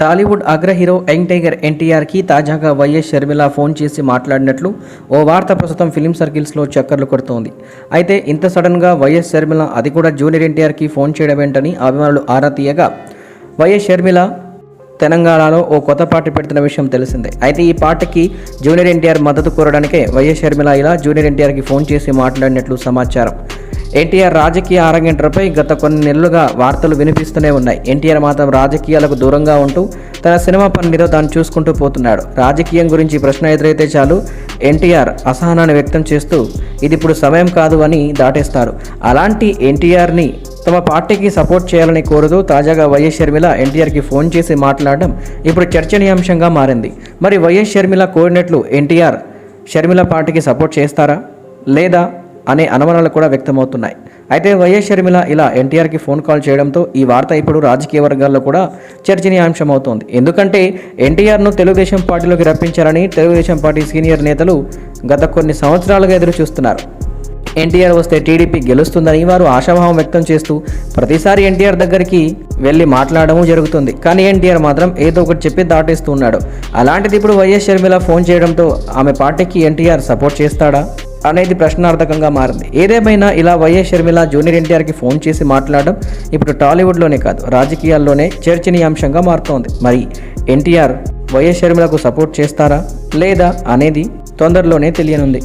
టాలీవుడ్ అగ్ర hero young tiger ఎన్టీఆర్కి తాజాగా వైఎస్ షర్మిల ఫోన్ చేసి మాట్లాడినట్లు ఓ వార్త ప్రస్తుతం ఫిలిం సర్కిల్స్లో చక్కర్లు కొడుతోంది. అయితే ఇంత సడన్గా వైఎస్ షర్మిల, అది కూడా జూనియర్ ఎన్టీఆర్కి ఫోన్ చేయడం ఏంటని అభిమానులు ఆరా తీయగా, వైఎస్ షర్మిల తెలంగాణలో ఓ కొత్త పార్టీ పెడుతున్న విషయం తెలిసిందే. అయితే ఈ పార్టీకి జూనియర్ ఎన్టీఆర్ మద్దతు కోరడానికే వైఎస్ షర్మిల ఇలా జూనియర్ ఎన్టీఆర్కి ఫోన్ చేసి మాట్లాడినట్లు సమాచారం. ఎన్టీఆర్ రాజకీయ అరంగేట్రంపై గత కొన్ని నెలలుగా వార్తలు వినిపిస్తూనే ఉన్నాయి. ఎన్టీఆర్ మాత్రం రాజకీయాలకు దూరంగా ఉంటూ తన సినిమా పనిలో తాను చూసుకుంటూ పోతున్నాడు. రాజకీయం గురించి ప్రశ్న ఎదురైతే చాలు ఎన్టీఆర్ అసహనాన్ని వ్యక్తం చేస్తూ ఇది ఇప్పుడు సమయం కాదు అని దాటేస్తారు. అలాంటి ఎన్టీఆర్ని తమ పార్టీకి సపోర్ట్ చేయాలని కోరుతూ తాజాగా వైఎస్ షర్మిల ఎన్టీఆర్కి ఫోన్ చేసి మాట్లాడడం ఇప్పుడు చర్చనీయాంశంగా మారింది. మరి వైఎస్ షర్మిల కోరినట్లు ఎన్టీఆర్ షర్మిల పార్టీకి సపోర్ట్ చేస్తారా లేదా అనే అనుమానాలు కూడా వ్యక్తమవుతున్నాయి. అయితే వైఎస్ షర్మిల ఇలా ఎన్టీఆర్కి ఫోన్ కాల్ చేయడంతో ఈ వార్త ఇప్పుడు రాజకీయ వర్గాల్లో కూడా చర్చనీయాంశం అవుతోంది. ఎందుకంటే ఎన్టీఆర్ను తెలుగుదేశం పార్టీలోకి రప్పించారని తెలుగుదేశం పార్టీ సీనియర్ నేతలు గత కొన్ని సంవత్సరాలుగా ఎదురు చూస్తున్నారు. ఎన్టీఆర్ వస్తే టీడీపీ గెలుస్తుందని వారు ఆశాభావం వ్యక్తం చేస్తూ ప్రతిసారి ఎన్టీఆర్ దగ్గరికి వెళ్ళి మాట్లాడడం జరుగుతుంది. కానీ ఎన్టీఆర్ మాత్రం ఏదో ఒకటి చెప్పి దాటేస్తూ ఉన్నాడు. అలాంటిది ఇప్పుడు వైఎస్ షర్మిల ఫోన్ చేయడంతో ఆమె పార్టీకి ఎన్టీఆర్ సపోర్ట్ చేస్తాడా అనేది ప్రశ్నార్థకంగా మారింది. ఏదేమైనా ఇలా వైఎస్ షర్మిల జూనియర్ ఎన్టీఆర్కి ఫోన్ చేసి మాట్లాడడం ఇప్పుడు టాలీవుడ్లోనే కాదు రాజకీయాల్లోనే చర్చనీయాంశంగా మారుతోంది. మరి ఎన్టీఆర్ వైఎస్ షర్మిలకు సపోర్ట్ చేస్తారా లేదా అనేది తొందరలోనే తెలియనుంది.